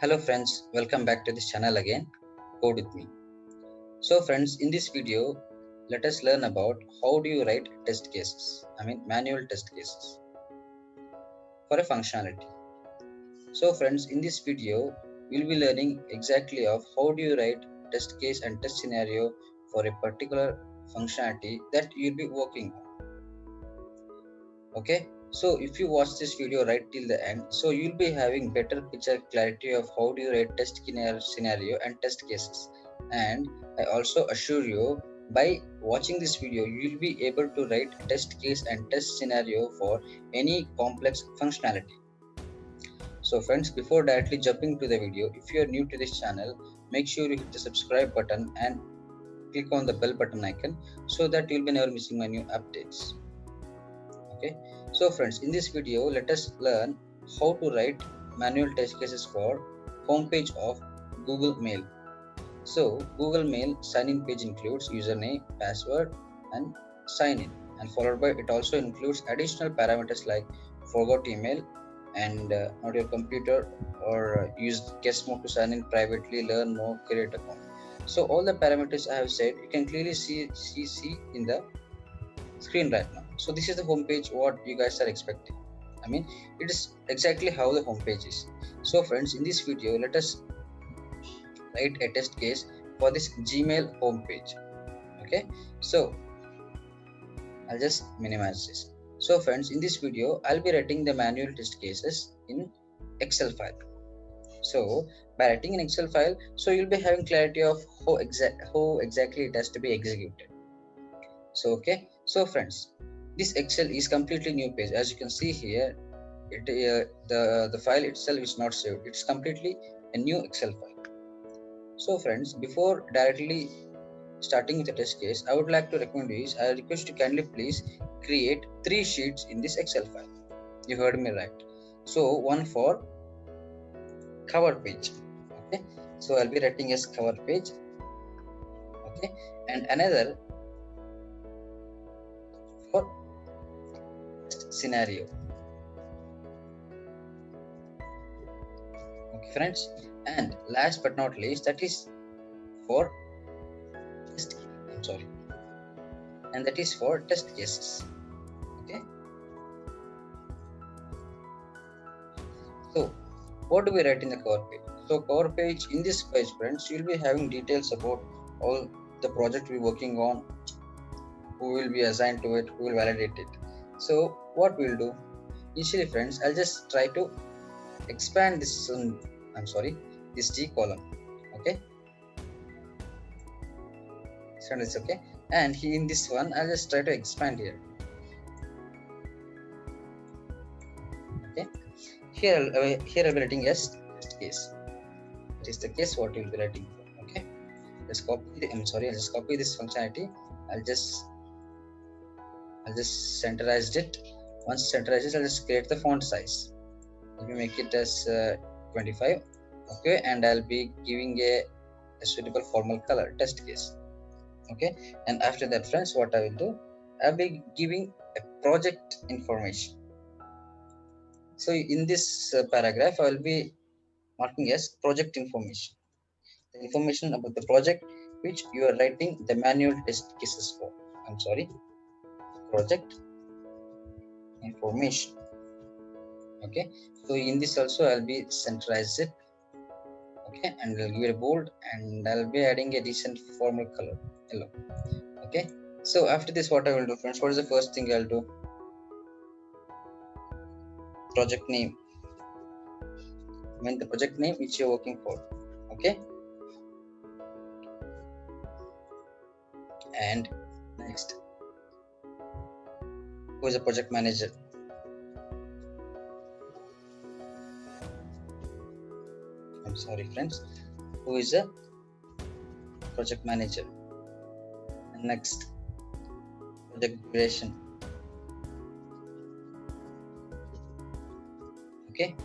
Hello friends, welcome back to this channel again, Code with me. So friends, in this video, let us learn about how do you write test cases, manual test cases for a functionality. So friends, in this video, we'll be learning exactly of how do you write test case and test scenario for a particular functionality that you'll be working on. Okay, so if you watch this video right till the end, so you'll be having better picture clarity of how do you write test scenario and test cases. And I also assure you, by watching this video you will be able to write test case and test scenario for any complex functionality. So friends, before directly jumping to the video, if you are new to this channel, make sure you hit the subscribe button and click on the bell button icon so that you'll be never missing my new updates. Okay, so friends, in this video let us learn how to write manual test cases for homepage of Google Mail. So Google Mail sign in page includes username, password and sign in, and followed by it also includes additional parameters like forgot email and not your computer, or use guest mode to sign in privately, learn more, create account. So all the parameters I have said you can clearly see in the screen right now. So this is the home page what you guys are expecting. It is exactly how the home page is. So friends, in this video let us write a test case for this Gmail home page. Okay, so I'll just minimize this. So friends, in this video I'll be writing the manual test cases in Excel file. So by writing an Excel file, so you'll be having clarity of how exactly it has to be executed. So okay, so friends, this Excel is completely new page. As you can see here, the file itself is not saved. It's completely a new Excel file. So friends, before directly starting with the test case, I would like to recommend you is, I request you kindly please create 3 sheets in this Excel file. You heard me right. So one for cover page. Okay, so I'll be writing as cover page. Okay, and another for scenario. Okay friends, and last but not least, that is for test and that is for test cases. Okay, so what do we write in the cover page? So cover page, in this page friends, you'll be having details about all the project we're working on, who will be assigned to it, who will validate it. So what we'll do initially friends, I'll just try to expand this this G column. Okay, so it's okay, and here in this one I'll just try to expand here. Okay, here I'll be writing as test case. It is the case what you'll be writing for. Okay, let's copy I'll just copy this functionality. I'll just centralized it. Once centralized, I'll just create the font size. Let me make it as 25. Okay, and I'll be giving a suitable formal color, test case. Okay, and after that friends, what I will do, I'll be giving a project information. So in this paragraph, I will be marking as project information, the information about the project which you are writing the manual test cases for. Project information. Okay, so in this also I'll be centralize it. Okay, and I'll give it a bold, and I'll be adding a decent formal color, yellow. Okay, so after this what I will do friends, what is the first thing I'll do? Project name, the project name which you're working for. Okay, and next, who is a project manager? I'm sorry friends, who is a project manager? And next, project duration. Okay,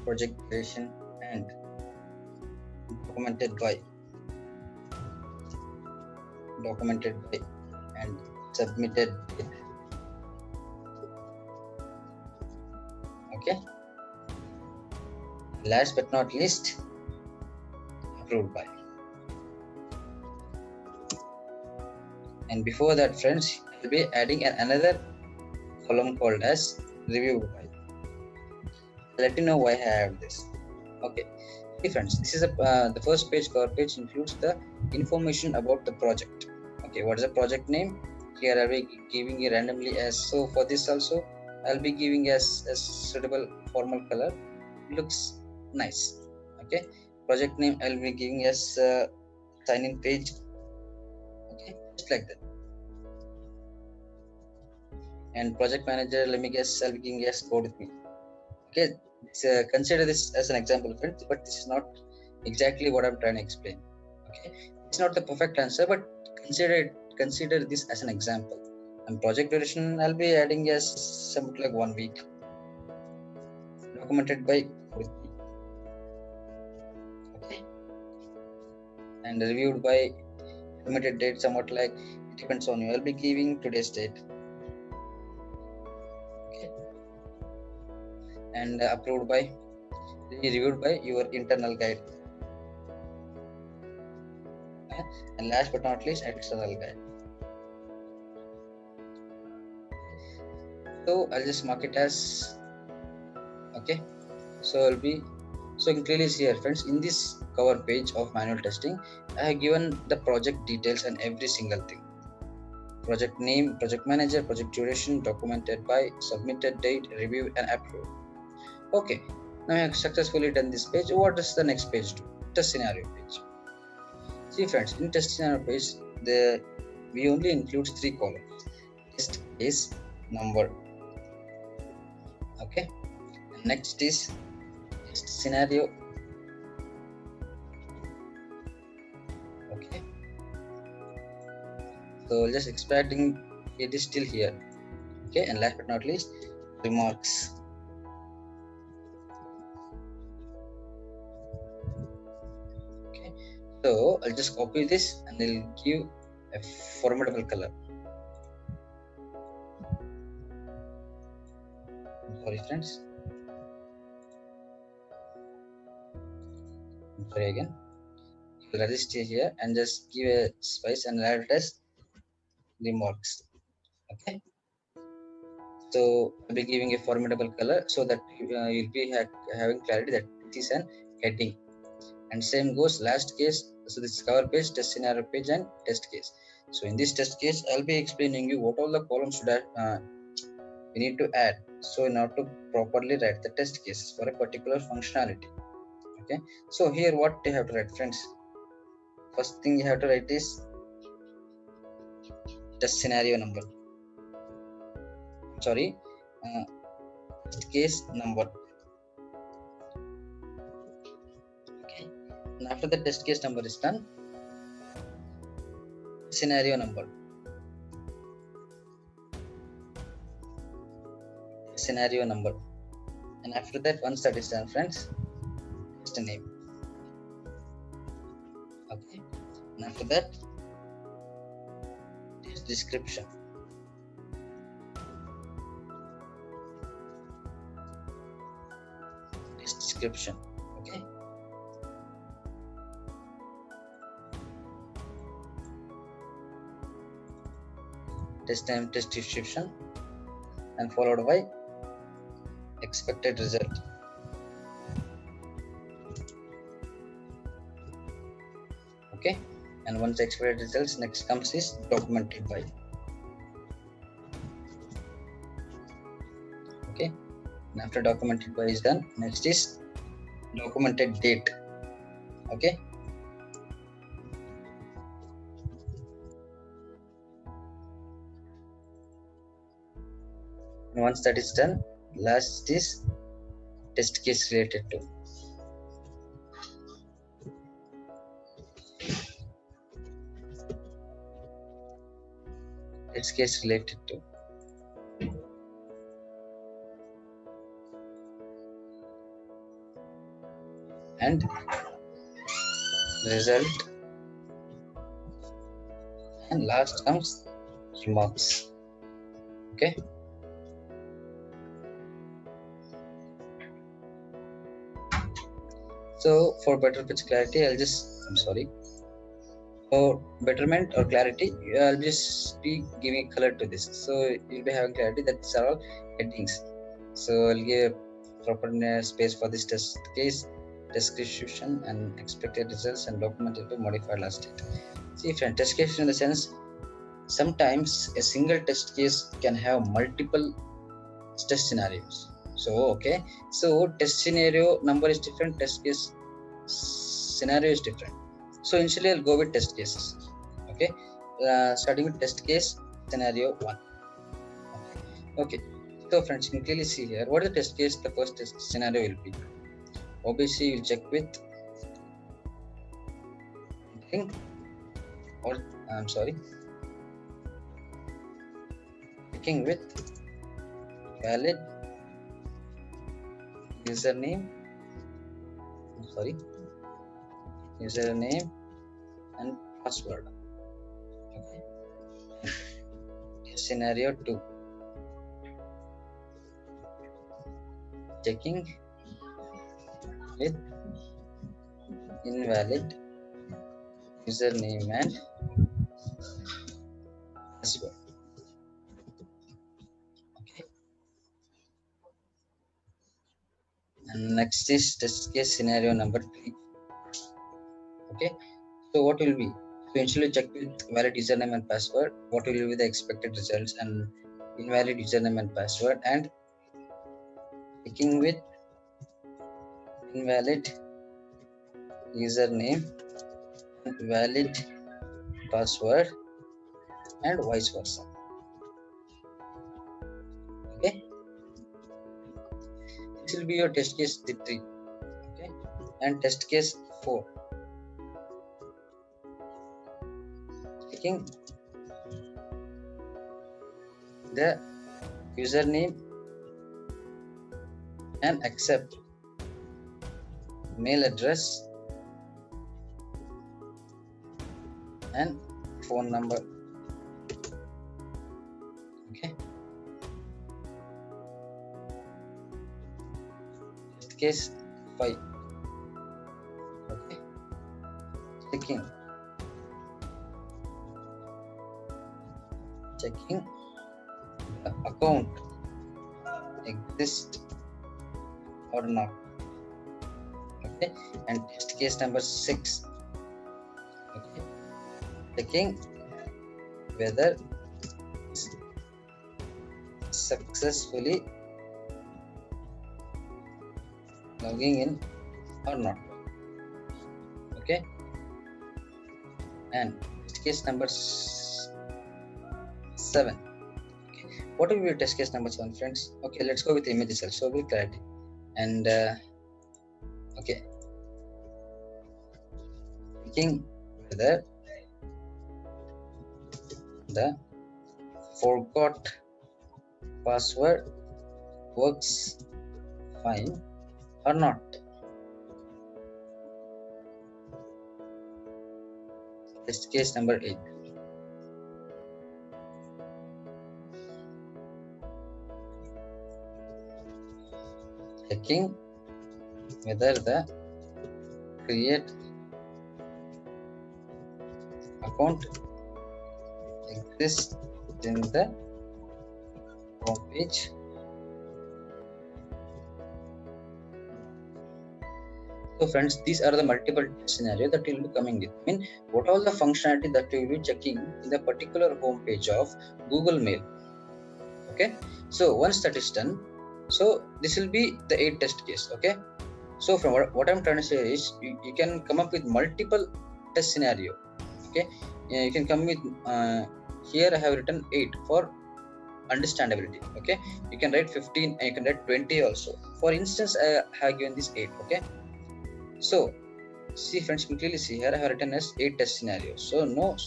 project duration, and documented by and submitted date. Okay, Last but not least, approved by. And before that, friends, I'll be adding another column called as reviewed by. Let you know why I have this. Okay, hey friends, this is the first page. Cover page includes the information about the project. Okay, what is the project name? Here I'll be giving it randomly as, so for this also I'll be giving as a suitable formal color. Looks nice. Okay, project name I'll be giving as sign in page. Okay, just like that. And project manager, let me guess, I'll be giving as code with me. Okay, consider this as an example, friends, but this is not exactly what I'm trying to explain. Okay, it's not the perfect answer, but consider this as an example. And project duration, I'll be adding as something like 1 week. Documented by with me. Okay, and reviewed by limited date, somewhat like it depends on you. I'll be giving today's date. Okay, and approved by, reviewed by your internal guide. Okay? And last but not least, external guide. So I'll just mark it as okay. So I'll be, so you can clearly see here, friends, in this cover page of manual testing, I have given the project details and every single thing. Project name, project manager, project duration, documented by, submitted date, reviewed and approved. Okay, now I have successfully done this page. What does the next page do? Test scenario page. See friends, in test scenario page, we only includes 3 columns. Test case number. Okay, and next is test scenario. Okay, so just expecting it is still here. Okay, and last but not least, remarks. Okay, so I'll just copy this and I'll give a formidable color. Sorry friends, sorry again. Register here and just give a space and add it as remarks. Okay, so I'll be giving a formidable color so that you'll be having clarity that it is an heading. And same goes last case. So this is cover page, test scenario page and test case. So in this test case, I'll be explaining you what all the columns should we need to add. So in order to properly write the test cases for a particular functionality. Okay, so here what you have to write, friends. First thing you have to write is test scenario number. Sorry, test case number. Okay, and after the test case number is done, scenario number. Scenario number. And after that, once that is done, friends, test name. Okay, and after that, test description. Test description. Okay, test name, test description, and followed by expected result. Okay, and once expected results, next comes is documented by. Okay, and after documented by is done, next is documented date. Okay, and once that is done, last is test case related to. Test case related to. And result, and last comes remarks. Okay, So for better pitch clarity, for betterment or clarity, I'll just be giving color to this. So you'll be having clarity that these are all headings. So I'll give proper space for this test case, description, and expected results, and document will be modified last date. See, friend, test case in the sense, sometimes a single test case can have multiple test scenarios. So okay, so test scenario number is different, test case scenario is different. So initially I'll go with test cases. Okay, starting with test case scenario 1. Okay, so friends, you can clearly see here what is the test case. The first test scenario will be, obviously you'll check with checking with valid username and password. Okay, scenario 2, checking with invalid username and password. Okay, and next is test case scenario number 3. Okay, so what will be, so initially check with valid username and password, what will be the expected results, and invalid username and password, and checking with invalid username and valid password, and vice versa. Okay, this will be your test case 3. Okay, and test case 4, checking the username and accept mail address and phone number. Okay, test case 5. Okay, checking the account exists or not. Okay, and test case number 6. Okay, checking whether successfully logging in or not. Okay, and test case number 7. Okay, what will be your test case number 7, friends? Okay, let's go with images also with clarity. And okay, checking whether the forgot password works fine or not. Test case number 8. Checking whether the create account exists in the home page. So friends, these are the multiple scenario that will be coming with. I mean, what all the functionality that we will be checking in the particular home page of Google Mail. Okay, so once that is done, so this will be the 8 test case. Okay, so from what I'm trying to say is, you can come up with multiple test scenario. Okay, you can come with here I have written 8 for understandability. Okay, you can write 15 and you can write 20 also. For instance, I have given this 8. Okay, so see friends, you can clearly see here I have written as 8 test scenarios. So now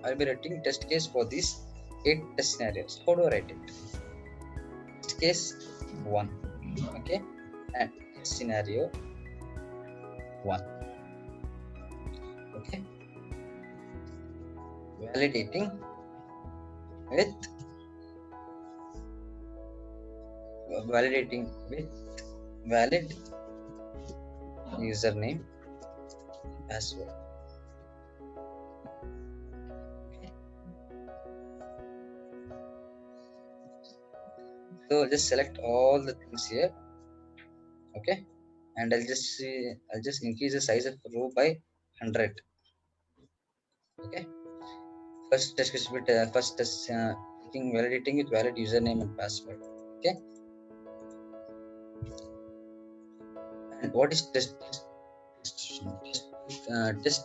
I'll be writing test case for these 8 test scenarios. How do I write it? Test case 1. Okay, and scenario 1. Okay, validating with valid username, password. Okay. So just select all the things here. Okay, and I'll just increase the size of row by 100. Okay, first test is with first test validating with valid username and password. Okay, and what is test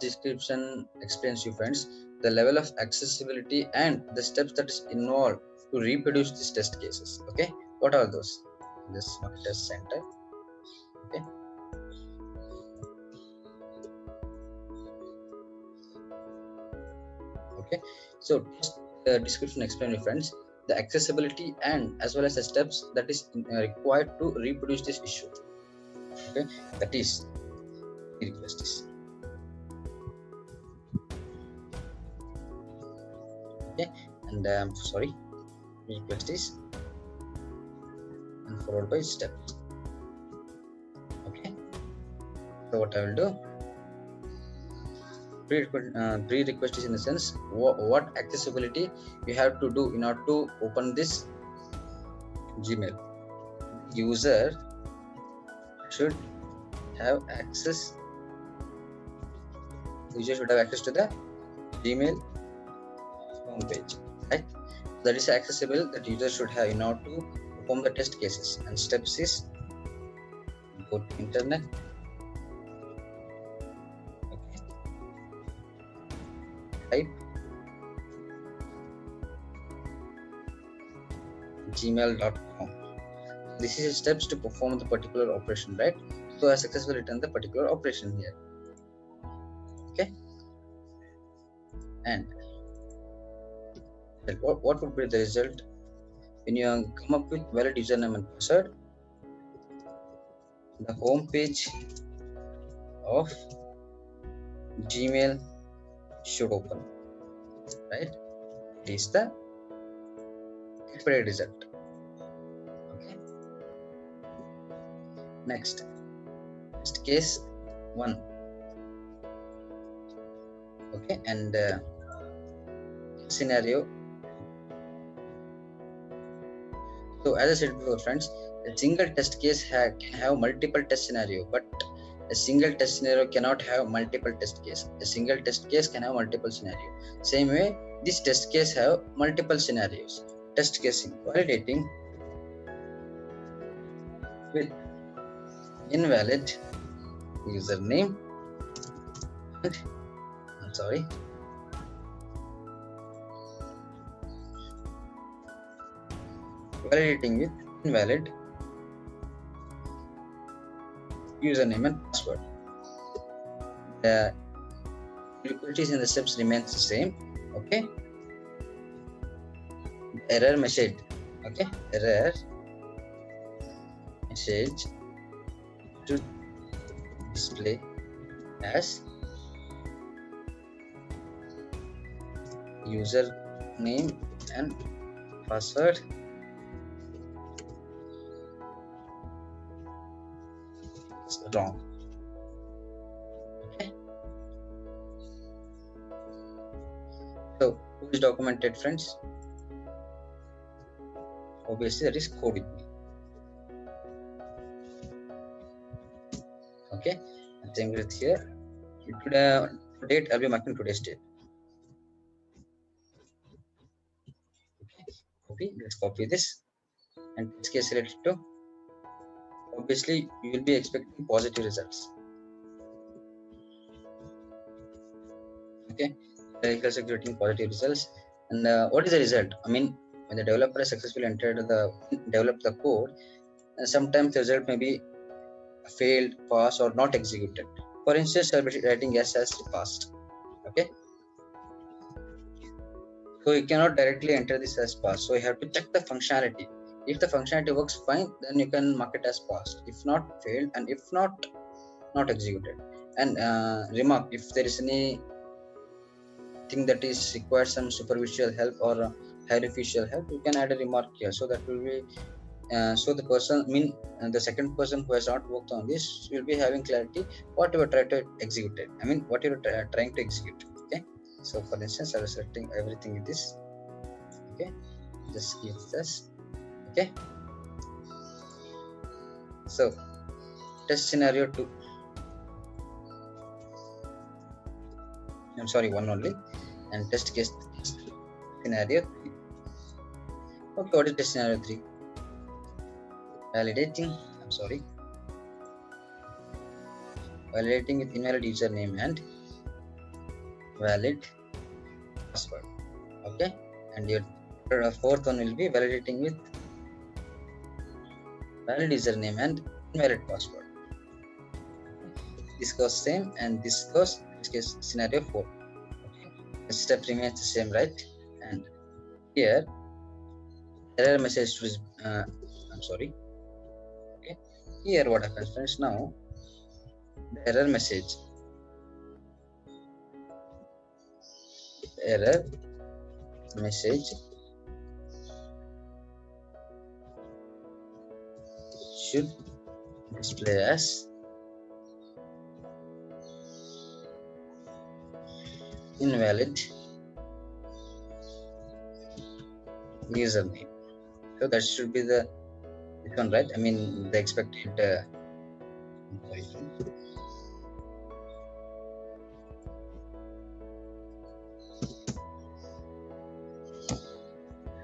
description explains you friends the level of accessibility and the steps that is involved to reproduce these test cases. Okay, what are those? This test center. Okay, okay, so description explain you friends the accessibility and as well as the steps that is required to reproduce this issue. Okay, that is request is. Okay, and sorry, request is and followed by steps. Okay, so what I will do, pre-request is in the sense what accessibility you have to do in order to open this Gmail. User should have access. User should have access to the Gmail homepage, right? That is accessible that user should have in order to perform the test cases. And steps is go to internet. Okay, type gmail.com. This is steps to perform the particular operation, right? So I successfully done the particular operation here. Okay, and what would be the result when you come up with valid username and password? The home page of Gmail should open, right? It is the expected result. Okay, next case 1. Okay, and scenario. So as I said before friends, a single test case can have multiple test scenario, but a single test scenario cannot have multiple test case. A single test case can have multiple scenario. Same way, this test case have multiple scenarios. Test casing, validating with invalid username and validating with invalid username and password. The inequalities in the steps remains the same. Okay, error message. Okay, error message to display as user name and password is wrong. Okay, so who is documented friends? Obviously that is code with me. Okay, and same with here. Date I'll be marking today's date. Okay, let's copy this and test case related to. Obviously, you will be expecting positive results. Okay, getting positive results. And what is the result? I mean, when the developer has successfully developed the code, sometimes the result may be failed, passed, or not executed. For instance, I'll be writing yes as passed. Okay, so you cannot directly enter this as passed. So you have to check the functionality. If the functionality works fine, then you can mark it as passed. If not, failed, and if not executed. And remark, if there is any thing that is requires some superficial help or high official help, you can add a remark here. So that will be so the person, the second person who has not worked on this will be having clarity what you are trying to execute it. What you are trying to execute. Okay, so for instance, I was setting everything in this. Okay, just give this. Okay, so test scenario 2. I'm sorry, 1 only, and test case scenario 3. Okay, what is test scenario 3? Validating. I'm sorry. Validating with invalid username and valid password. Okay, and your fourth one will be validating with valid username and invalid password. This goes same, and this goes case scenario 4. Okay, the step remains the same, right? And here error message is I'm sorry. Okay, here what happens, friends? Now the error message should display as invalid username. So that should be the this one, right? The expected. Sorry.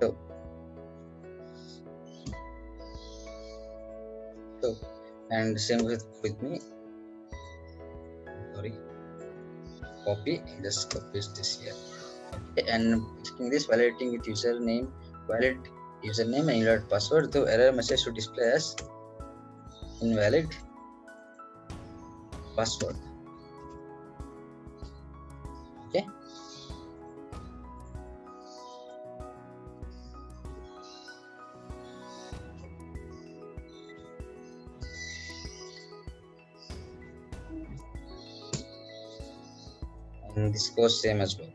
So and same with me. Sorry. Copy, just copy this here. Okay, and checking this, validating with username, valid username and invalid password. The error message should display as invalid password. Okay. And this goes same as well.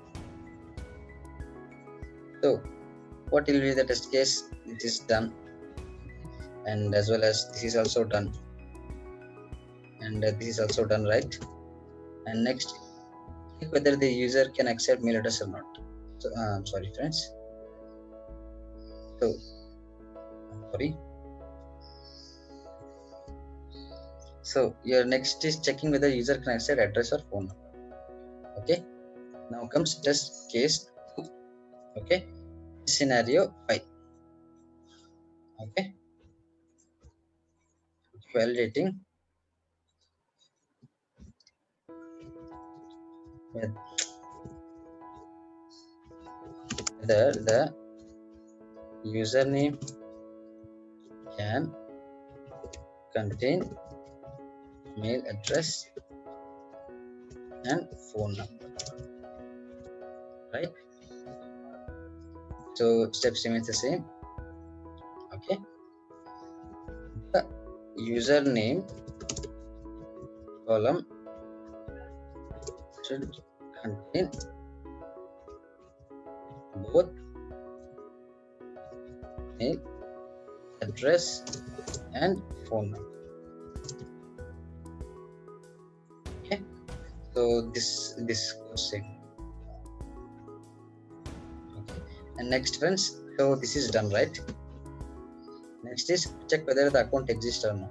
So what will be the test case? It is done, and as well as this is also done, and this is also done, right? And next, check whether the user can accept mail address or not. So I'm sorry, friends. So sorry. So your next is checking whether user can accept address or phone number. Okay. Now comes test case 2. Okay. Scenario 5. Okay. Validating whether the username can contain mail address and phone number, right? So steps remains the same. Okay, the username column should contain both mail address and phone number. Okay, so this goes same. Okay, and next, friends, so this is done, right? Next is check whether the account exists or not.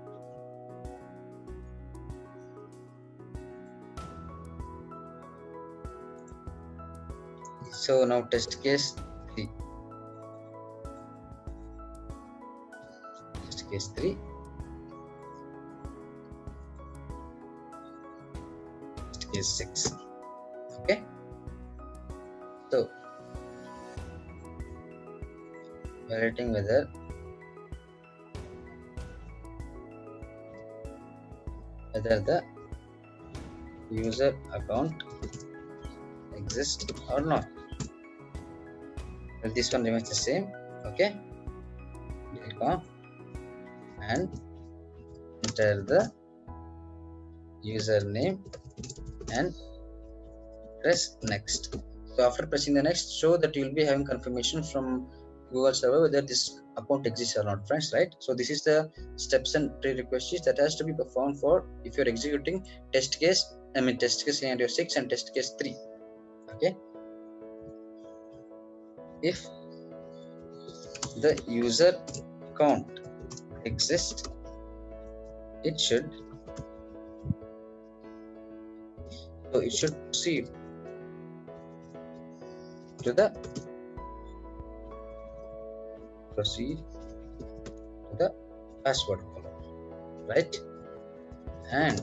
So now test case 3. Test case 3. Test case 6. Okay. So validating whether the user account exists or not. Well, this one remains the same. Okay, click on and enter the username and press next. So after pressing the next, show that you will be having confirmation from Google server whether this account exists or not, friends, right? So this is the steps and prerequisites that has to be performed for if you're executing test case scenario 6 and test case 3. Okay, if the user account exists, it should proceed to the password column, right? And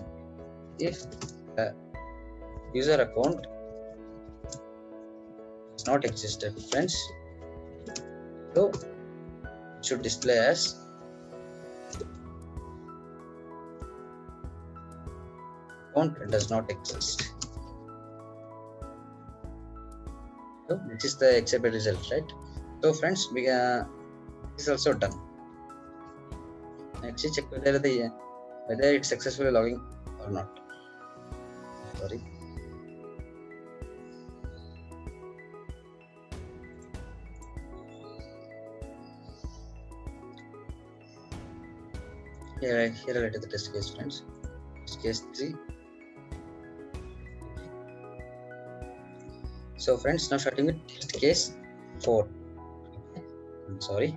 if the user account does not exist, friends, so it should display as account does not exist. So this is the accepted result, right? So friends, we this is also done. Next, check whether it's successfully logging or not. Sorry. Here I write the test case, friends. Test case 3. So friends, now starting with test case 4. I'm sorry.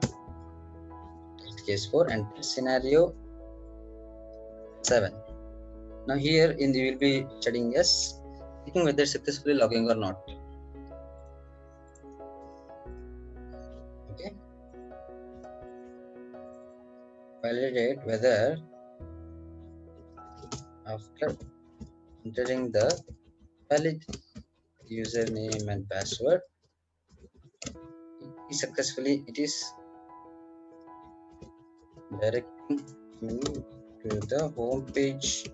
Test case 4 and test scenario 7. Now here we will be studying checking whether successfully logging or not. Okay. Validate whether after entering the valid username and password, it is directing me to the home page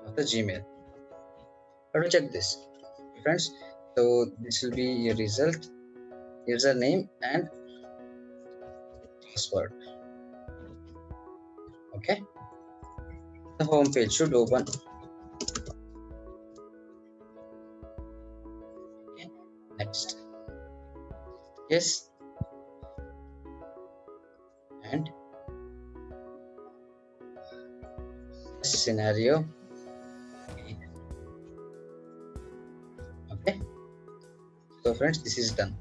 of the Gmail. How to check this, friends? So this will be your result, username and password. Okay, the home page should open. Okay. Next, yes, and scenario 8. Okay, so friends, this is done.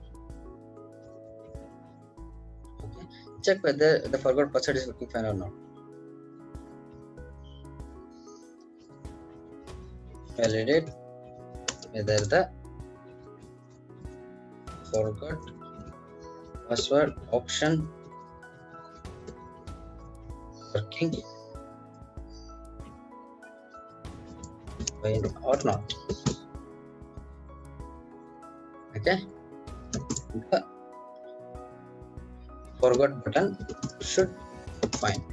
Okay, check whether the forgot password is working fine or not. Validate whether the forgot password option working fine or not. Okay, the forgot button should work fine.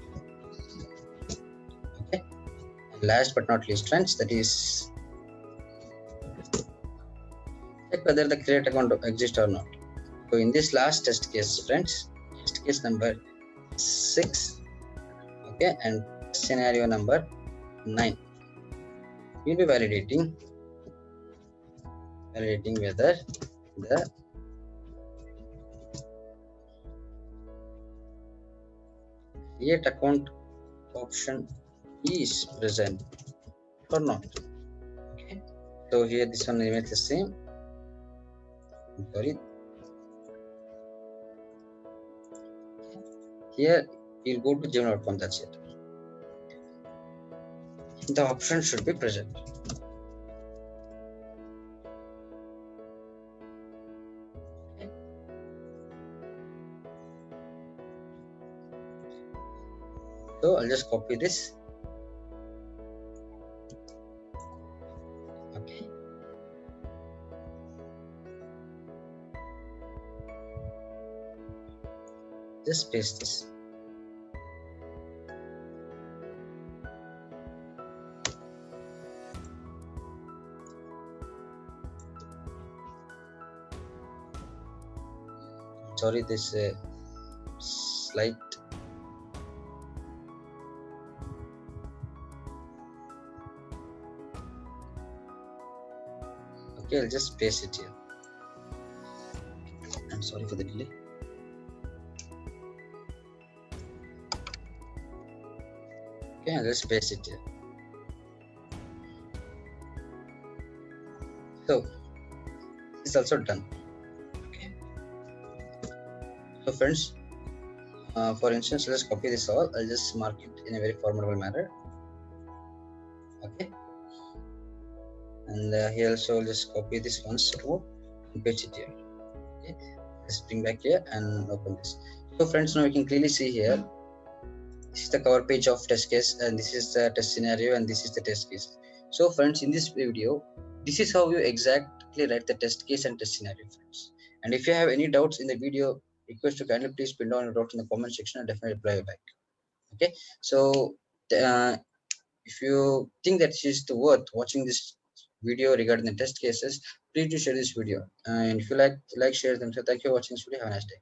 Okay, and last but not least, friends, that is check whether the create account exists or not. So in this last test case, friends, test case number 6, okay, and scenario number 9, you'll be validating whether the create account option is present or not. Okay, so here this one remains the same. Sorry. Here you'll go to gmail.com, that's it. The option should be present. Okay. So I'll just copy this. Okay. Just paste this. Sorry, this slight okay, I'll just paste it here. and sorry for the delay. Okay, let's paste it here. So it's also done. Okay, so friends, for instance, let's copy this all. I'll just mark it in a very formidable manner. Okay, and here also just copy this once more and paste it here. Okay, let's bring back here and open this. So friends, now you can clearly see here, this is the cover page of test case, and this is the test scenario, and this is the test case. So friends, in this video, this is how you exactly write the test case and test scenario, friends. And if you have any doubts in the video, request to kindly please pin down your doubt in the comment section and definitely reply back. Okay, so if you think that it's worth watching this video regarding the test cases, please do share this video. And if you like share them. So thank you for watching this video. Have a nice day.